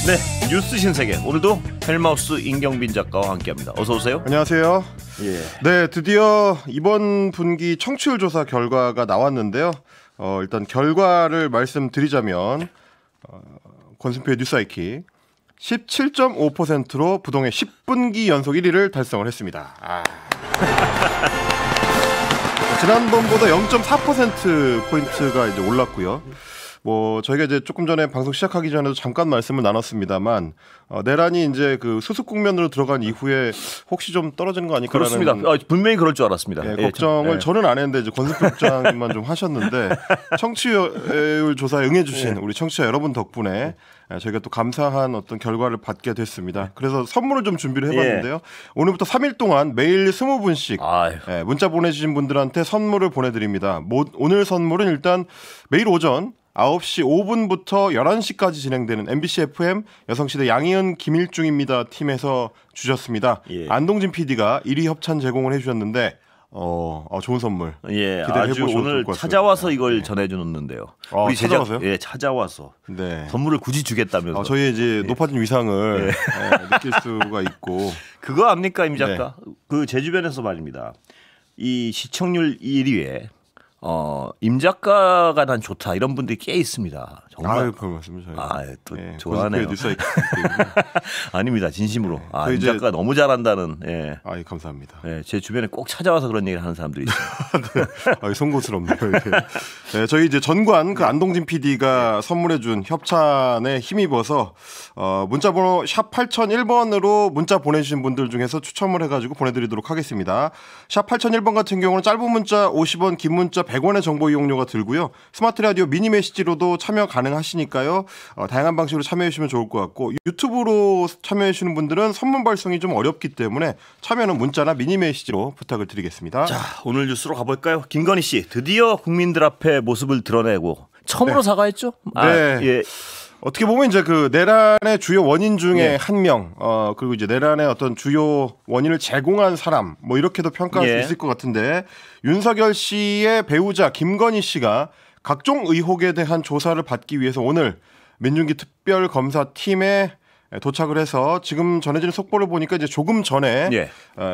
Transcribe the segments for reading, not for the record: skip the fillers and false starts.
네, 뉴스 신세계 오늘도 헬마우스 임경빈 작가와 함께합니다. 어서 오세요. 안녕하세요. 예. 네, 드디어 이번 분기 청취율 조사 결과가 나왔는데요. 일단 결과를 말씀드리자면 권순표의 뉴스아이키 17.5%로 부동의 10분기 연속 1위를 달성을 했습니다. 지난번보다 0.4% 포인트가 이제 올랐고요. 저희가 이제 조금 전에 방송 시작하기 전에도 잠깐 말씀을 나눴습니다만 내란이 이제 그 수습 국면으로 들어간 이후에 혹시 좀 떨어지는 거 아닐까라는 그렇습니다. 분명히 그럴 줄 알았습니다. 걱정을 저는 안 했는데 이제 권순표 국장님만 좀 하셨는데 청취율 조사에 응해주신 우리 청취자 여러분 덕분에 저희가 또 감사한 어떤 결과를 받게 됐습니다. 그래서 선물을 좀 준비를 해봤는데요. 오늘부터 3일 동안 매일 20분씩 문자 보내주신 분들한테 선물을 보내드립니다. 오늘 선물은 일단 매일 오전 9시 5분부터 11시까지 진행되는 MBC FM 여성시대 양희은 김일중입니다 팀에서 주셨습니다. 안동진 PD가 1위 협찬 제공을 해주셨는데 좋은 선물. 아주 오늘 찾아와서 이걸 전해주는데요. 우리 찾아와서요? 찾아와서 선물을 굳이 주겠다면서. 저희의 이제 높아진 위상을 느낄 수가 있고. 그거 압니까, 임 작가? 그 제 주변에서 말입니다. 이 시청률 1위에 임 작가가 난 좋다 이런 분들이 꽤 있습니다. 정말. 별 말씀을 또 좋아하네요. 아닙니다, 진심으로. 임 이제 작가 너무 잘한다는. 감사합니다. 제 주변에 꼭 찾아와서 그런 얘기를 하는 사람들이 있어요. 송구스럽네요. 저희 이제 전관 그 안동진 PD가 선물해준 협찬에 힘입어서 문자번호 샵 8001번으로 문자 보내주신 분들 중에서 추첨을 해가지고 보내드리도록 하겠습니다. 샵 8001번 같은 경우는 짧은 문자 50원, 긴 문자 100원의 정보 이용료가 들고요. 스마트 라디오 미니 메시지로도 참여 가능하시니까요. 다양한 방식으로 참여해 주시면 좋을 것 같고 유튜브로 참여해 주시는 분들은 선물 발송이 좀 어렵기 때문에 참여는 문자나 미니 메시지로 부탁을 드리겠습니다. 자, 오늘 뉴스로 가볼까요? 김건희 씨 드디어 국민들 앞에 모습을 드러내고 처음으로 사과했죠? 어떻게 보면 이제 그 내란의 주요 원인 중에 한 명, 그리고 이제 내란의 어떤 주요 원인을 제공한 사람, 이렇게도 평가할 수 있을 것 같은데 윤석열 씨의 배우자 김건희 씨가 각종 의혹에 대한 조사를 받기 위해서 오늘 민중기 특별검사팀에 도착을 해서 지금 전해지는 속보를 보니까 이제 조금 전에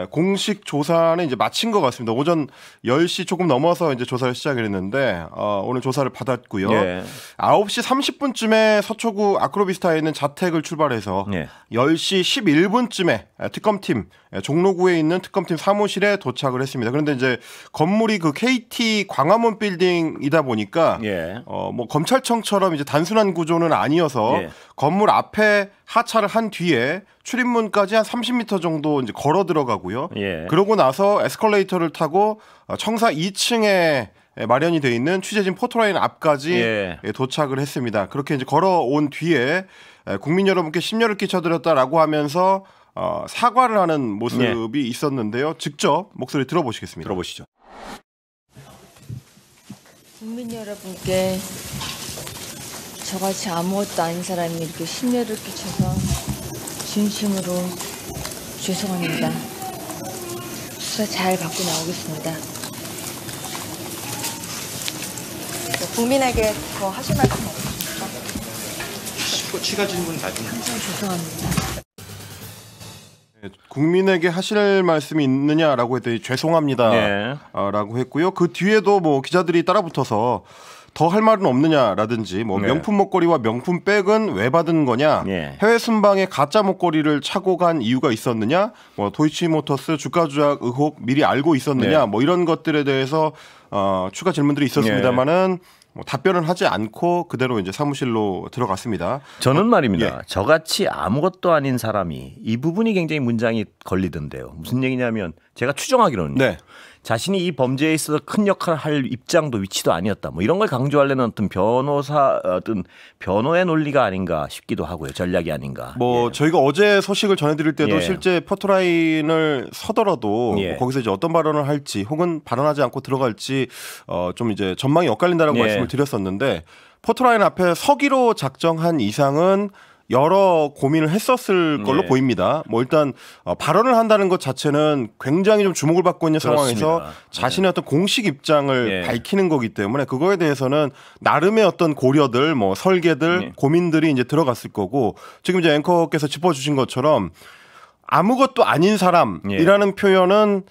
공식 조사는 이제 마친 것 같습니다. 오전 10시 조금 넘어서 이제 조사를 시작을 했는데 오늘 조사를 받았고요. 9시 30분쯤에 서초구 아크로비스타에 있는 자택을 출발해서 10시 11분쯤에 특검팀 종로구에 있는 특검팀 사무실에 도착을 했습니다. 그런데 이제 건물이 그 KT 광화문 빌딩이다 보니까 검찰청처럼 이제 단순한 구조는 아니어서 건물 앞에 하차를 한 뒤에 출입문까지 한 30m 정도 이제 걸어 들어가고요. 그러고 나서 에스컬레이터를 타고 청사 2층에 마련이 돼 있는 취재진 포토라인 앞까지 도착을 했습니다. 그렇게 이제 걸어온 뒤에 국민 여러분께 심려를 끼쳐드렸다라고 하면서 사과를 하는 모습이 있었는데요. 직접 목소리 들어보시겠습니다. 들어보시죠. 국민 여러분께 저같이 아무것도 아닌 사람이 이렇게 심려를 끼쳐서 진심으로 죄송합니다. 수사 잘 받고 나오겠습니다. 국민에게 더 하실 말씀 없으십니까? 추가 질문 나중에. 항상 죄송합니다. 국민에게 하실 말씀이 있느냐라고 했더니 죄송합니다 라고 했고요. 그 뒤에도 기자들이 따라붙어서 더 할 말은 없느냐라든지 명품 목걸이와 명품 백은 왜 받은 거냐, 해외 순방에 가짜 목걸이를 차고 간 이유가 있었느냐, 도이치모터스 주가 조작 의혹 미리 알고 있었느냐, 이런 것들에 대해서 추가 질문들이 있었습니다만은 답변을 하지 않고 그대로 이제 사무실로 들어갔습니다. 저는 말입니다. 저같이 아무것도 아닌 사람이 이 부분이 굉장히 문장이 걸리던데요. 무슨 얘기냐면 제가 추정하기로는 자신이 이 범죄에 있어서 큰 역할을 할 입장도 위치도 아니었다. 이런 걸 강조하려는 어떤 변호의 논리가 아닌가 싶기도 하고요. 전략이 아닌가. 저희가 어제 소식을 전해드릴 때도 실제 포토라인을 서더라도 거기서 이제 어떤 발언을 할지 혹은 발언하지 않고 들어갈지 좀 이제 전망이 엇갈린다라고 말씀을 드렸었는데 포토라인 앞에 서기로 작정한 이상은 여러 고민을 했었을 걸로 보입니다. 뭐 일단 발언을 한다는 것 자체는 굉장히 좀 주목을 받고 있는 그렇습니다. 상황에서 자신의 어떤 공식 입장을 밝히는 거기 때문에 그거에 대해서는 나름의 어떤 고려들, 뭐 설계들, 고민들이 이제 들어갔을 거고 지금 이제 앵커께서 짚어주신 것처럼 아무것도 아닌 사람이라는 표현은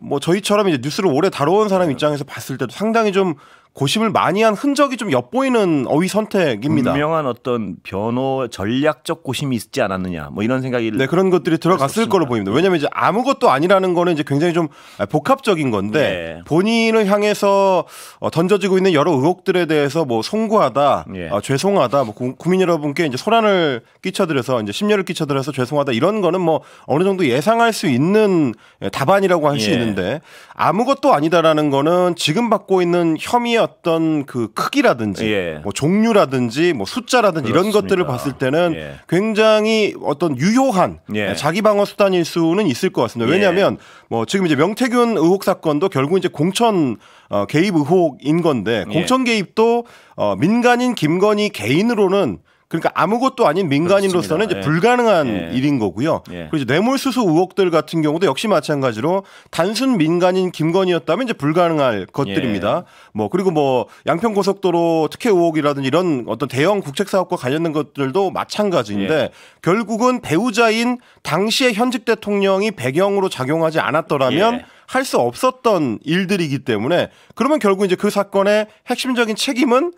뭐 저희처럼 이제 뉴스를 오래 다뤄온 사람 입장에서 봤을 때도 상당히 좀 고심을 많이 한 흔적이 좀 엿보이는 어휘 선택입니다. 분명한 어떤 변호 전략적 고심이 있지 않았느냐, 뭐 이런 생각이 네, 그런 것들이 들어갔을 거로 보입니다. 왜냐하면 이제 아무것도 아니라는 거는 이제 굉장히 좀 복합적인 건데 본인을 향해서 던져지고 있는 여러 의혹들에 대해서 뭐 송구하다, 죄송하다, 뭐 국민 여러분께 이제 소란을 끼쳐드려서 이제 심려를 끼쳐드려서 죄송하다 이런 거는 뭐 어느 정도 예상할 수 있는 답안이라고 할 수 있는데 아무것도 아니다라는 거는 지금 받고 있는 혐의의 어떤 그 크기라든지 뭐 종류라든지 뭐 숫자라든지 그렇습니다. 이런 것들을 봤을 때는 굉장히 어떤 유효한 자기 방어 수단일 수는 있을 것 같습니다. 왜냐하면 뭐 지금 이제 명태균 의혹 사건도 결국 이제 공천 개입 의혹인 건데 공천 개입도 민간인 김건희 개인으로는 그러니까 아무것도 아닌 민간인으로서는 이제 불가능한 일인 거고요. 그리고 이제 뇌물수수 의혹들 같은 경우도 역시 마찬가지로 단순 민간인 김건희였다면 이제 불가능할 것들입니다. 뭐 그리고 뭐 양평고속도로 특혜 의혹이라든지 이런 어떤 대형 국책사업과 관련된 것들도 마찬가지인데 결국은 배우자인 당시의 현직 대통령이 배경으로 작용하지 않았더라면 할 수 없었던 일들이기 때문에 그러면 결국 이제 그 사건의 핵심적인 책임은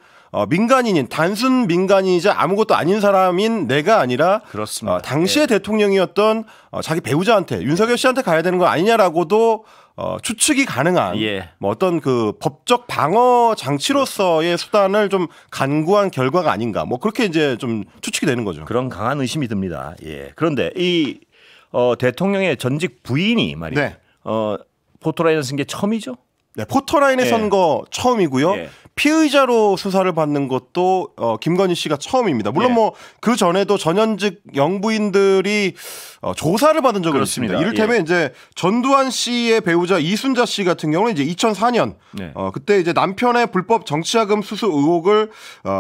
민간인인 단순 민간인이자 아무것도 아닌 사람인 내가 아니라 당시의 대통령이었던 자기 배우자한테 윤석열 씨한테 가야 되는 거 아니냐라고도 추측이 가능한 뭐 어떤 그 법적 방어 장치로서의 수단을 좀 간구한 결과가 아닌가 뭐 그렇게 이제 좀 추측이 되는 거죠. 그런 강한 의심이 듭니다. 그런데 이 대통령의 전직 부인이 말이죠. 포토라인을 쓴 게 처음이죠? 네, 포토라인에 선 거 처음이고요. 피의자로 수사를 받는 것도 김건희 씨가 처음입니다. 물론 뭐 그 전에도 전현직 영부인들이 조사를 받은 적이 있습니다. 이를테면 이제 전두환 씨의 배우자 이순자 씨 같은 경우는 이제 2004년 그때 이제 남편의 불법 정치자금 수수 의혹을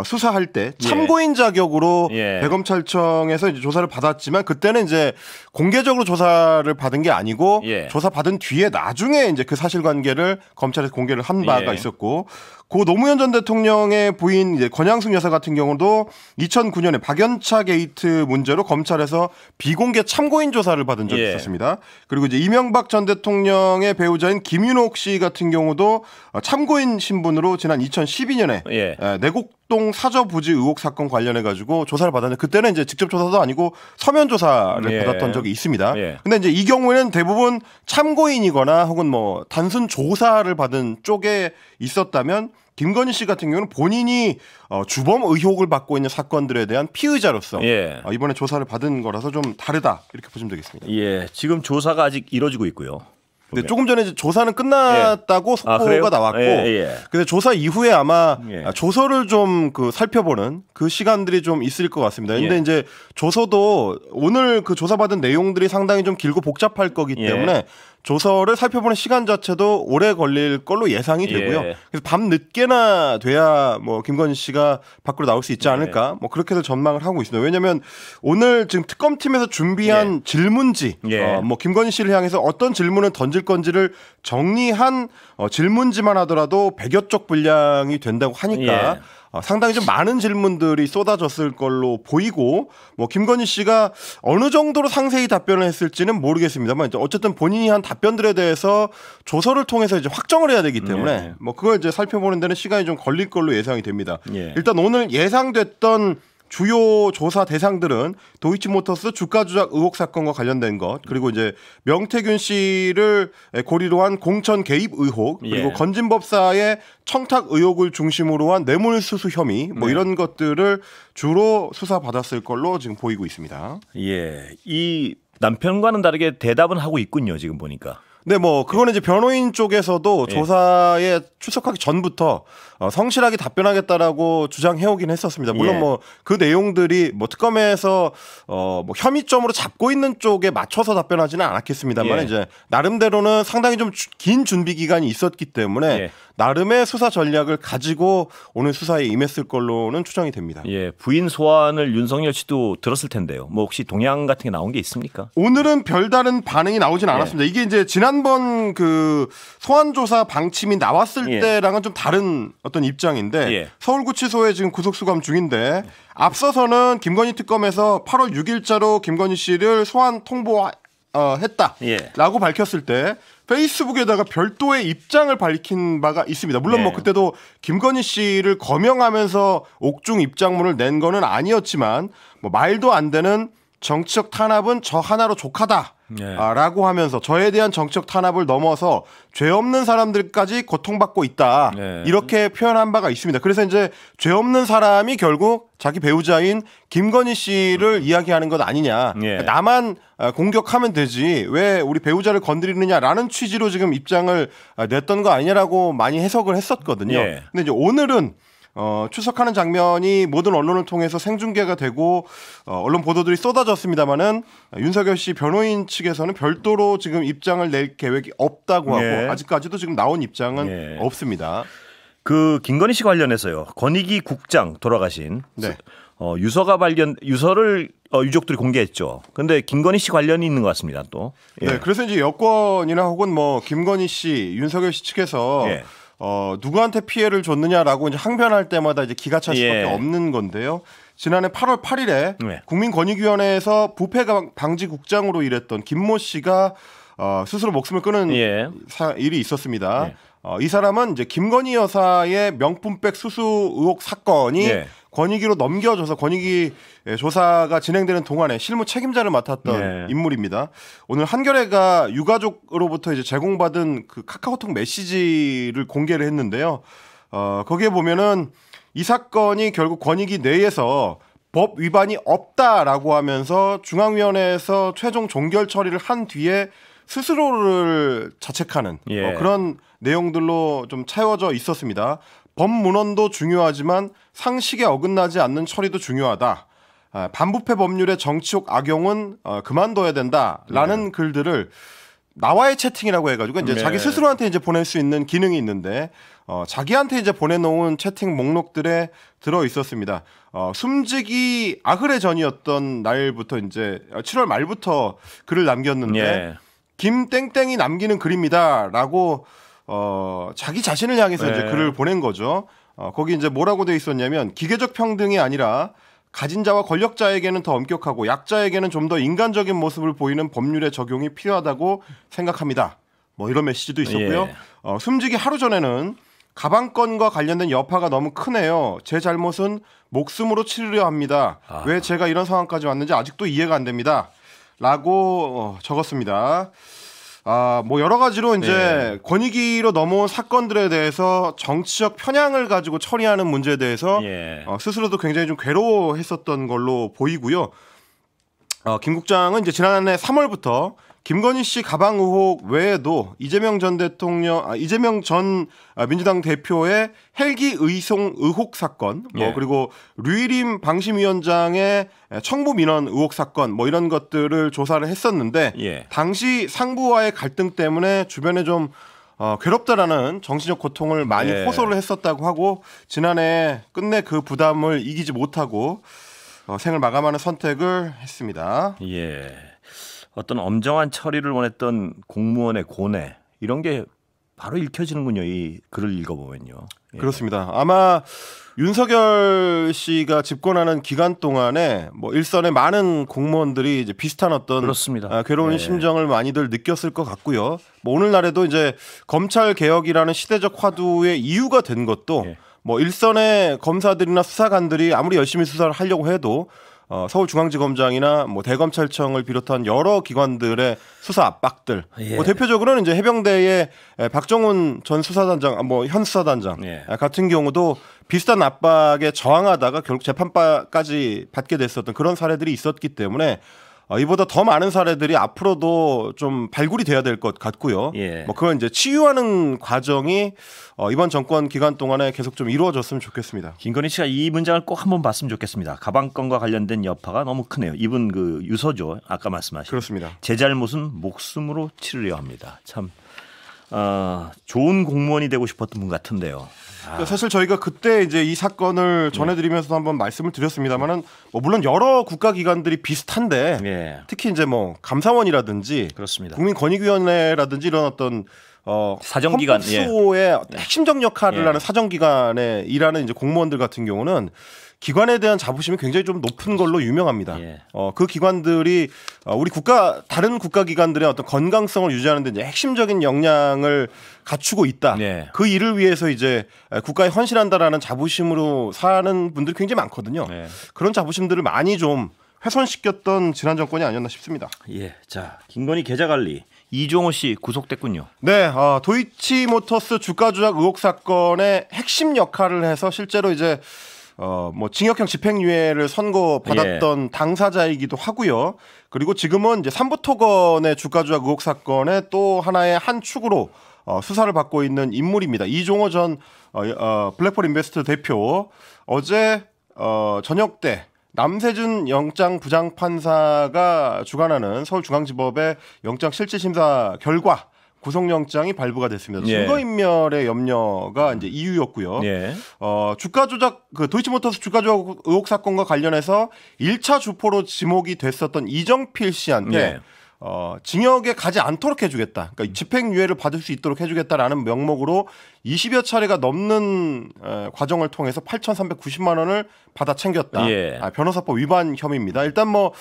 수사할 때 참고인 자격으로 대검찰청에서 이제 조사를 받았지만 그때는 이제 공개적으로 조사를 받은 게 아니고 조사 받은 뒤에 나중에 이제 그 사실관계를 검찰에서 공개를 한 바가 있었고. 고 노무현 전 대통령의 부인 이제 권양숙 여사 같은 경우도 2009년에 박연차 게이트 문제로 검찰에서 비공개 참고인 조사를 받은 적이 있었습니다. 그리고 이제 이명박 전 대통령의 배우자인 김윤옥 씨 같은 경우도 참고인 신분으로 지난 2012년에 내곡동 사저 부지 의혹 사건 관련해 가지고 조사를 받았는데 그때는 이제 직접 조사도 아니고 서면 조사를 받았던 적이 있습니다. 근데 이제 이 경우에는 대부분 참고인이거나 혹은 뭐 단순 조사를 받은 쪽에 있었다면 김건희 씨 같은 경우는 본인이 주범 의혹을 받고 있는 사건들에 대한 피의자로서 이번에 조사를 받은 거라서 좀 다르다 이렇게 보시면 되겠습니다. 지금 조사가 아직 이루어지고 있고요. 네, 조금 전에 이제 조사는 끝났다고 속보가 나왔고, 근데 조사 이후에 아마 조서를 좀 그 살펴보는 그 시간들이 좀 있을 것 같습니다. 근데 이제 조서도 오늘 그 조사받은 내용들이 상당히 좀 길고 복잡할 거기 때문에 조서를 살펴보는 시간 자체도 오래 걸릴 걸로 예상이 되고요. 그래서 밤 늦게나 돼야 뭐 김건희 씨가 밖으로 나올 수 있지 않을까 뭐 그렇게도 전망을 하고 있습니다. 왜냐하면 오늘 지금 특검팀에서 준비한 질문지, 뭐 김건희 씨를 향해서 어떤 질문을 던질 건지를 정리한 질문지만 하더라도 100여 쪽 분량이 된다고 하니까. 상당히 좀 많은 질문들이 쏟아졌을 걸로 보이고 뭐 김건희 씨가 어느 정도로 상세히 답변을 했을지는 모르겠습니다만 어쨌든 본인이 한 답변들에 대해서 조서를 통해서 이제 확정을 해야 되기 때문에 뭐 그걸 이제 살펴보는 데는 시간이 좀 걸릴 걸로 예상이 됩니다. 일단 오늘 예상됐던 주요 조사 대상들은 도이치모터스 주가 조작 의혹 사건과 관련된 것, 그리고 이제 명태균 씨를 고리로 한 공천 개입 의혹, 그리고 건진법사의 청탁 의혹을 중심으로 한 뇌물수수 혐의, 뭐 이런 것들을 주로 수사받았을 걸로 지금 보이고 있습니다. 이 남편과는 다르게 대답은 하고 있군요, 지금 보니까. 네, 뭐 그거는 이제 변호인 쪽에서도 조사에 출석하기 전부터 성실하게 답변하겠다라고 주장해오긴 했었습니다. 물론 뭐 그 내용들이 뭐 특검에서 뭐 혐의점으로 잡고 있는 쪽에 맞춰서 답변하지는 않았겠습니다만 이제 나름대로는 상당히 좀 긴 준비 기간이 있었기 때문에 나름의 수사 전략을 가지고 오늘 수사에 임했을 걸로는 추정이 됩니다. 예, 부인 소환을 윤석열 씨도 들었을 텐데요. 뭐 혹시 동향 같은 게 나온 게 있습니까? 오늘은 별다른 반응이 나오진 않았습니다. 이게 이제 지난번 그 소환 조사 방침이 나왔을 때랑은 좀 다른 어떤 입장인데 서울구치소에 지금 구속수감 중인데 앞서서는 김건희 특검에서 8월 6일자로 김건희 씨를 소환 통보했다라고 밝혔을 때 페이스북에다가 별도의 입장을 밝힌 바가 있습니다. 물론 뭐 그때도 김건희 씨를 거명하면서 옥중 입장문을 낸 거는 아니었지만 뭐 말도 안 되는 정치적 탄압은 저 하나로 족하다. 라고 하면서 저에 대한 정치적 탄압을 넘어서 죄 없는 사람들까지 고통받고 있다. 이렇게 표현한 바가 있습니다. 그래서 이제 죄 없는 사람이 결국 자기 배우자인 김건희 씨를 이야기하는 것 아니냐. 나만 공격하면 되지 왜 우리 배우자를 건드리느냐라는 취지로 지금 입장을 냈던 거 아니냐라고 많이 해석을 했었거든요. 근데 이제 오늘은 출석하는 장면이 모든 언론을 통해서 생중계가 되고 언론 보도들이 쏟아졌습니다만은 윤석열 씨 변호인 측에서는 별도로 지금 입장을 낼 계획이 없다고 하고 아직까지도 지금 나온 입장은 없습니다. 그 김건희 씨 관련해서요. 권익위 국장 돌아가신 유서를 유족들이 공개했죠. 근데 김건희 씨 관련이 있는 것 같습니다. 또. 그래서 이제 여권이나 혹은 뭐 김건희 씨, 윤석열 씨 측에서 누구한테 피해를 줬느냐라고 이제 항변할 때마다 이제 기가 찰 수밖에 없는 건데요. 지난해 8월 8일에 국민권익위원회에서 부패 방지 국장으로 일했던 김모 씨가 스스로 목숨을 끊은 일이 있었습니다. 이 사람은 이제 김건희 여사의 명품백 수수 의혹 사건이 권익위로 넘겨져서 권익위 조사가 진행되는 동안에 실무 책임자를 맡았던 인물입니다. 오늘 한겨레가 유가족으로부터 이제 제공받은 그 카카오톡 메시지를 공개를 했는데요. 거기에 보면은 이 사건이 결국 권익위 내에서 법 위반이 없다라고 하면서 중앙위원회에서 최종 종결 처리를 한 뒤에 스스로를 자책하는 그런 내용들로 좀 채워져 있었습니다. 법문헌도 중요하지만 상식에 어긋나지 않는 처리도 중요하다. 반부패 법률의 정치적 악용은 그만둬야 된다라는 글들을 나와의 채팅이라고 해가지고 이제 자기 스스로한테 이제 보낼 수 있는 기능이 있는데 자기한테 이제 보내놓은 채팅 목록들에 들어 있었습니다. 숨지기 아흐레 전이었던 날부터 이제 7월 말부터 글을 남겼는데 김땡땡이 남기는 글입니다라고 자기 자신을 향해서 이제 글을 보낸 거죠. 거기 이제 뭐라고 돼 있었냐면 기계적 평등이 아니라 가진 자와 권력자에게는 더 엄격하고 약자에게는 좀 더 인간적인 모습을 보이는 법률의 적용이 필요하다고 생각합니다. 뭐 이런 메시지도 있었고요. 숨지기 하루 전에는 가방건과 관련된 여파가 너무 크네요. 제 잘못은 목숨으로 치르려 합니다. 왜 제가 이런 상황까지 왔는지 아직도 이해가 안 됩니다. 라고 적었습니다. 뭐 여러 가지로 이제 권익위로 넘어온 사건들에 대해서 정치적 편향을 가지고 처리하는 문제에 대해서 스스로도 굉장히 좀 괴로워했었던 걸로 보이고요. 김 국장은 이제 지난해 3월부터 김건희 씨 가방 의혹 외에도 이재명 전 민주당 대표의 헬기 의송 의혹 사건, 그리고 류일임 방심위원장의 청부 민원 의혹 사건, 뭐 이런 것들을 조사를 했었는데 당시 상부와의 갈등 때문에 주변에 좀 괴롭다라는 정신적 고통을 많이 호소를 했었다고 하고 지난해 끝내 그 부담을 이기지 못하고 생을 마감하는 선택을 했습니다. 어떤 엄정한 처리를 원했던 공무원의 고뇌 이런 게 바로 읽혀지는군요. 이 글을 읽어보면요. 그렇습니다. 아마 윤석열 씨가 집권하는 기간 동안에 뭐 일선의 많은 공무원들이 이제 비슷한 어떤 괴로운 심정을 많이들 느꼈을 것 같고요. 뭐 오늘날에도 이제 검찰 개혁이라는 시대적 화두의 이유가 된 것도 뭐 일선의 검사들이나 수사관들이 아무리 열심히 수사를 하려고 해도 서울중앙지검장이나 뭐 대검찰청을 비롯한 여러 기관들의 수사 압박들, 뭐 대표적으로는 이제 해병대의 박정훈 전 수사단장, 뭐 현 수사단장 같은 경우도 비슷한 압박에 저항하다가 결국 재판까지 받게 됐었던 그런 사례들이 있었기 때문에 이보다 더 많은 사례들이 앞으로도 좀 발굴이 돼야 될 것 같고요. 뭐 그건 이제 치유하는 과정이 이번 정권 기간 동안에 계속 좀 이루어졌으면 좋겠습니다. 김건희 씨가 이 문장을 꼭 한번 봤으면 좋겠습니다. 가방건과 관련된 여파가 너무 크네요. 이분 그 유서죠. 아까 말씀하신. 그렇습니다. 제 잘못은 목숨으로 치르려 합니다. 참 좋은 공무원이 되고 싶었던 분 같은데요. 사실 저희가 그때 이제 이 사건을 전해드리면서 한번 말씀을 드렸습니다만은 뭐 물론 여러 국가기관들이 비슷한데 특히 이제 뭐 감사원이라든지 그렇습니다. 국민권익위원회라든지 이런 어떤 사정기관 헌법수호의 핵심적 역할을 하는 사정기관에 일하는 이제 공무원들 같은 경우는 기관에 대한 자부심이 굉장히 좀 높은 걸로 유명합니다. 그 기관들이 우리 다른 국가기관들의 어떤 건강성을 유지하는 데 이제 핵심적인 역량을 갖추고 있다. 그 일을 위해서 이제 국가에 헌신한다라는 자부심으로 사는 분들이 굉장히 많거든요. 그런 자부심들을 많이 좀 훼손시켰던 지난 정권이 아니었나 싶습니다. 자, 김건희 계좌관리 이종호 씨 구속됐군요. 네, 도이치모터스 주가 조작 의혹 사건의 핵심 역할을 해서 실제로 이제 뭐 징역형 집행유예를 선고받았던 당사자이기도 하고요. 그리고 지금은 이제 삼부토건의 주가 조작 의혹 사건의 또 하나의 한 축으로 수사를 받고 있는 인물입니다. 이종호 전 블랙폴 인베스트 대표 어제 저녁 때 남세준 영장 부장판사가 주관하는 서울중앙지법의 영장 실질심사 결과 구속영장이 발부가 됐습니다. 증거인멸의 염려가 이제 이유였고요. 주가 조작 도이치모터스 주가 조작 의혹 사건과 관련해서 1차 주포로 지목이 됐었던 이정필 씨한테 징역에 가지 않도록 해주겠다. 그러니까 집행유예를 받을 수 있도록 해주겠다라는 명목으로 20여 차례가 넘는 과정을 통해서 8,390만 원을 받아 챙겼다. 변호사법 위반 혐의입니다. 일단 뭐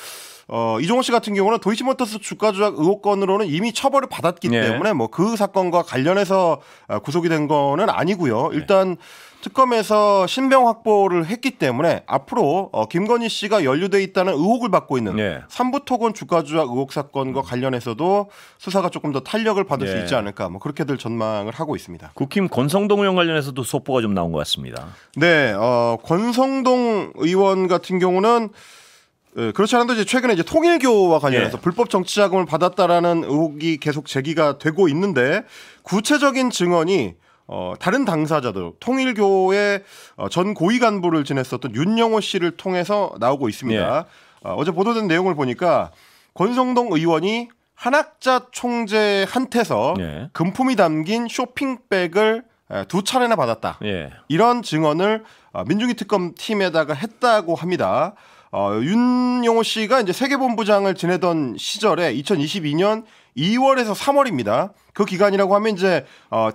이종호 씨 같은 경우는 도이치모터스 주가 조작 의혹 건으로는 이미 처벌을 받았기 때문에 뭐 그 사건과 관련해서 구속이 된 거는 아니고요. 일단 특검에서 신병 확보를 했기 때문에 앞으로 김건희 씨가 연루돼 있다는 의혹을 받고 있는 삼부토건 주가 조작 의혹 사건과 관련해서도 수사가 조금 더 탄력을 받을 수 있지 않을까 뭐 그렇게들 전망을 하고 있습니다. 국힘 권성동 의원 관련해서도 속보가 좀 나온 것 같습니다. 네, 권성동 의원 같은 경우는 그렇지 않아도 이제 최근에 이제 통일교와 관련해서 불법 정치자금을 받았다라는 의혹이 계속 제기가 되고 있는데 구체적인 증언이 다른 당사자들 통일교의 전 고위 간부를 지냈었던 윤영호 씨를 통해서 나오고 있습니다. 어제 보도된 내용을 보니까 권성동 의원이 한학자 총재한테서 금품이 담긴 쇼핑백을 2차례나 받았다. 이런 증언을 민중위 특검 팀에다가 했다고 합니다. 윤영호 씨가 이제 세계본부장을 지내던 시절에 2022년 2월에서 3월입니다. 그 기간이라고 하면 이제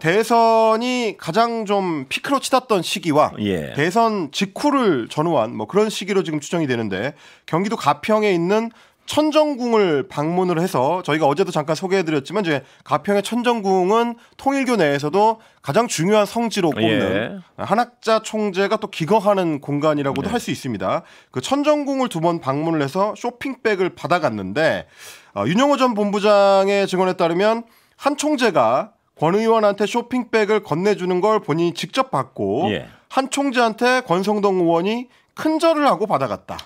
대선이 가장 좀 피크로 치닫던 시기와 대선 직후를 전후한 뭐 그런 시기로 지금 추정이 되는데 경기도 가평에 있는 천정궁을 방문을 해서 저희가 어제도 잠깐 소개해드렸지만 이제 가평의 천정궁은 통일교 내에서도 가장 중요한 성지로 꼽는 한학자 총재가 또 기거하는 공간이라고도 할 수 있습니다. 그 천정궁을 2번 방문을 해서 쇼핑백을 받아갔는데 윤영호 전 본부장의 증언에 따르면 한 총재가 권 의원한테 쇼핑백을 건네주는 걸 본인이 직접 받고 한 총재한테 권성동 의원이 큰절을 하고 받아갔다.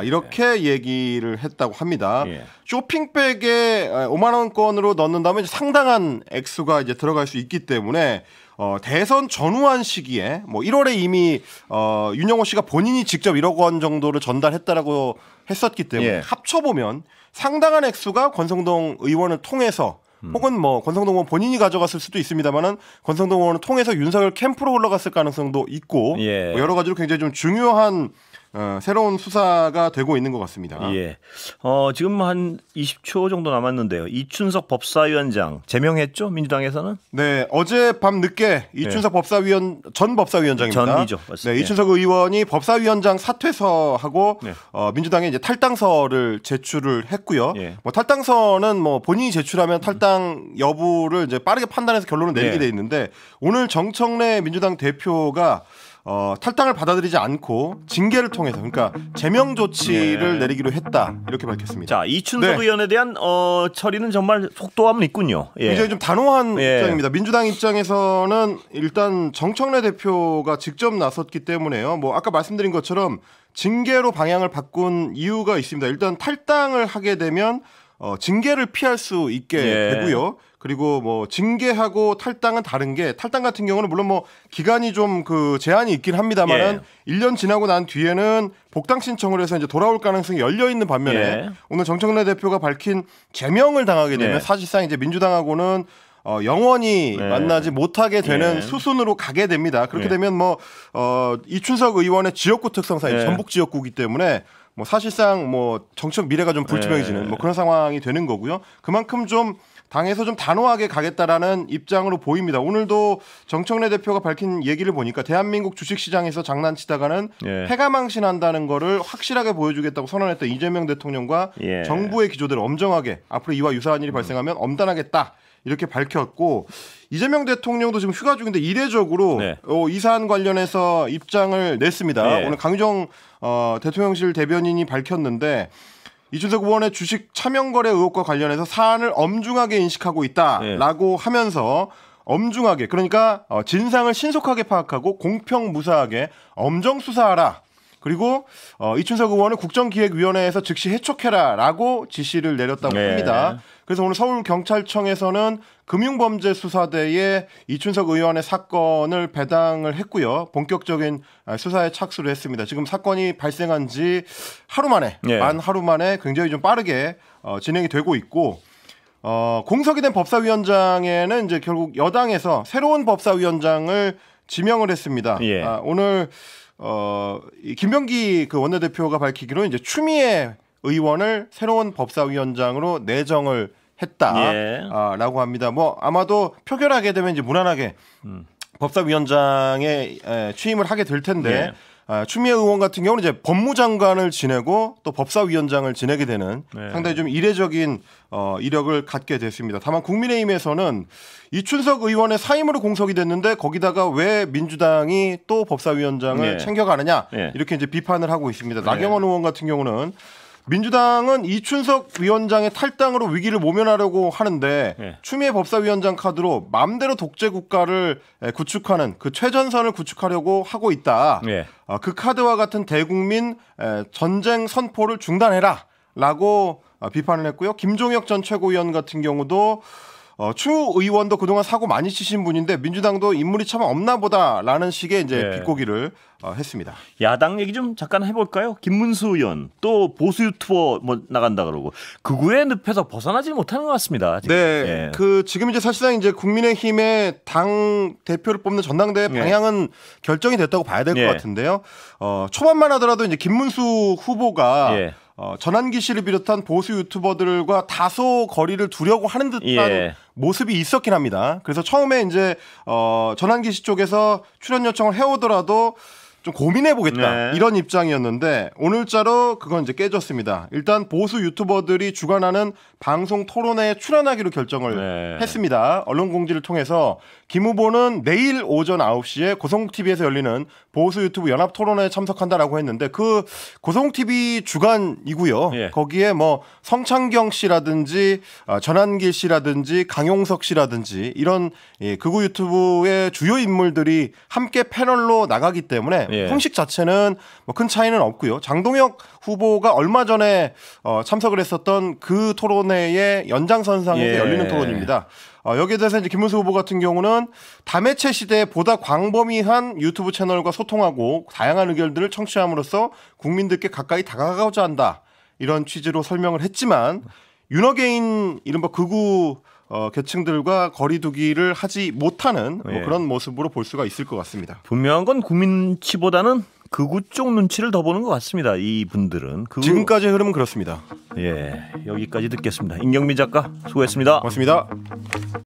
이렇게 얘기를 했다고 합니다. 쇼핑백에 5만 원권으로 넣는다면 상당한 액수가 이제 들어갈 수 있기 때문에 대선 전후한 시기에 뭐 1월에 이미 윤영호 씨가 본인이 직접 1억 원 정도를 전달했다라고 했었기 때문에 합쳐보면 상당한 액수가 권성동 의원을 통해서 혹은 뭐 권성동 의원 본인이 가져갔을 수도 있습니다만은 권성동 의원을 통해서 윤석열 캠프로 흘러갔을 가능성도 있고 뭐 여러 가지로 굉장히 좀 중요한 새로운 수사가 되고 있는 것 같습니다. 지금 한 20초 정도 남았는데요. 이춘석 법사위원장 제명했죠? 민주당에서는? 네, 어제 밤 늦게 이춘석 전 법사위원장입니다. 전이죠. 네, 이춘석 의원이 법사위원장 사퇴서하고 민주당에 이제 탈당서를 제출을 했고요. 뭐 탈당서는 뭐 본인이 제출하면 탈당 여부를 이제 빠르게 판단해서 결론을 내리게 돼 있는데 오늘 정청래 민주당 대표가 탈당을 받아들이지 않고 징계를 통해서 그러니까 제명 조치를 내리기로 했다 이렇게 밝혔습니다. 자, 이춘석 의원에 대한 처리는 정말 속도감은 있군요. 굉장히 좀 단호한 입장입니다. 민주당 입장에서는 일단 정청래 대표가 직접 나섰기 때문에요. 뭐 아까 말씀드린 것처럼 징계로 방향을 바꾼 이유가 있습니다. 일단 탈당을 하게 되면 징계를 피할 수 있게 되고요. 그리고 뭐 징계하고 탈당은 다른 게 탈당 같은 경우는 물론 뭐 기간이 좀 그 제한이 있긴 합니다만은 1년 지나고 난 뒤에는 복당 신청을 해서 이제 돌아올 가능성이 열려 있는 반면에 오늘 정청래 대표가 밝힌 제명을 당하게 되면 사실상 이제 민주당하고는 영원히 만나지 못하게 되는 수순으로 가게 됩니다. 그렇게 되면 뭐 이춘석 의원의 지역구 특성상 전북 지역구이기 때문에 뭐 사실상 뭐 정치적 미래가 좀 불투명해지는 뭐 그런 상황이 되는 거고요. 그만큼 좀 당에서 좀 단호하게 가겠다라는 입장으로 보입니다. 오늘도 정청래 대표가 밝힌 얘기를 보니까 대한민국 주식시장에서 장난치다가는 패가망신한다는 거를 확실하게 보여주겠다고 선언했던 이재명 대통령과 정부의 기조대로 엄정하게 앞으로 이와 유사한 일이 발생하면 엄단하겠다. 이렇게 밝혔고 이재명 대통령도 지금 휴가 중인데 이례적으로 이 사안 관련해서 입장을 냈습니다. 오늘 강유정 대통령실 대변인이 밝혔는데 이춘석 의원의 주식 차명거래 의혹과 관련해서 사안을 엄중하게 인식하고 있다라고 하면서 엄중하게 그러니까 진상을 신속하게 파악하고 공평무사하게 엄정 수사하라. 그리고 이춘석 의원을 국정기획위원회에서 즉시 해촉해라라고 지시를 내렸다고 합니다. 그래서 오늘 서울경찰청에서는 금융범죄수사대에 이춘석 의원의 사건을 배당을 했고요. 본격적인 수사에 착수를 했습니다. 지금 사건이 발생한 지 하루 만에, 만 하루 만에 굉장히 좀 빠르게 진행이 되고 있고 공석이 된 법사위원장에는 이제 결국 여당에서 새로운 법사위원장을 지명을 했습니다. 오늘 김병기 그 원내대표가 밝히기로 이제 추미애 의원을 새로운 법사위원장으로 내정을 했다라고 합니다. 뭐 아마도 표결하게 되면 이제 무난하게 법사위원장에 취임을 하게 될 텐데 추미애 의원 같은 경우는 이제 법무장관을 지내고 또 법사위원장을 지내게 되는 상당히 좀 이례적인 이력을 갖게 됐습니다. 다만 국민의힘에서는 이춘석 의원의 사임으로 공석이 됐는데 거기다가 왜 민주당이 또 법사위원장을 챙겨가느냐 이렇게 이제 비판을 하고 있습니다. 나경원 의원 같은 경우는 민주당은 이춘석 위원장의 탈당으로 위기를 모면하려고 하는데 추미애 법사위원장 카드로 마음대로 독재 국가를 구축하는 그 최전선을 구축하려고 하고 있다. 그 카드와 같은 대국민 전쟁 선포를 중단해라라고 비판을 했고요. 김종혁 전 최고위원 같은 경우도 추 의원도 그동안 사고 많이 치신 분인데 민주당도 인물이 참 없나 보다라는 식의 이제 비꼬기를 했습니다. 야당 얘기 좀 잠깐 해볼까요? 김문수 의원 또 보수 유튜버 뭐 나간다 그러고 극우의 늪에서 벗어나지 못하는 것 같습니다. 지금. 그 지금 이제 사실상 이제 국민의힘의 당 대표를 뽑는 전당대회 방향은 결정이 됐다고 봐야 될 것 같은데요. 초반만 하더라도 이제 김문수 후보가 전환기 씨를 비롯한 보수 유튜버들과 다소 거리를 두려고 하는 듯한 모습이 있었긴 합니다. 그래서 처음에 이제 전환기 씨 쪽에서 출연 요청을 해오더라도 좀 고민해보겠다 이런 입장이었는데 오늘자로 그건 이제 깨졌습니다. 일단 보수 유튜버들이 주관하는 방송 토론회에 출연하기로 결정을 했습니다. 언론 공지를 통해서 김 후보는 내일 오전 9시에 고성TV에서 열리는 보수 유튜브 연합 토론회에 참석한다라고 했는데 그 고성TV 주간이고요. 거기에 뭐 성창경 씨라든지 전한길 씨라든지 강용석 씨라든지 이런 극우 유튜브의 주요 인물들이 함께 패널로 나가기 때문에 형식 자체는 뭐 큰 차이는 없고요. 장동혁 후보가 얼마 전에 참석을 했었던 그 토론회의 연장선상에서 열리는 토론입니다. 여기에 대해서 이제 김문수 후보 같은 경우는 다매체 시대에 보다 광범위한 유튜브 채널과 소통하고 다양한 의견들을 청취함으로써 국민들께 가까이 다가가고자 한다. 이런 취지로 설명을 했지만 윤어게인 이른바 극우 계층들과 거리두기를 하지 못하는 뭐 그런 모습으로 볼 수가 있을 것 같습니다. 분명한 건 국민치보다는 극우 쪽 눈치를 더 보는 것 같습니다. 이분들은 지금까지의 흐름은 그렇습니다. 여기까지 듣겠습니다. 임경민 작가 수고했습니다. 고맙습니다.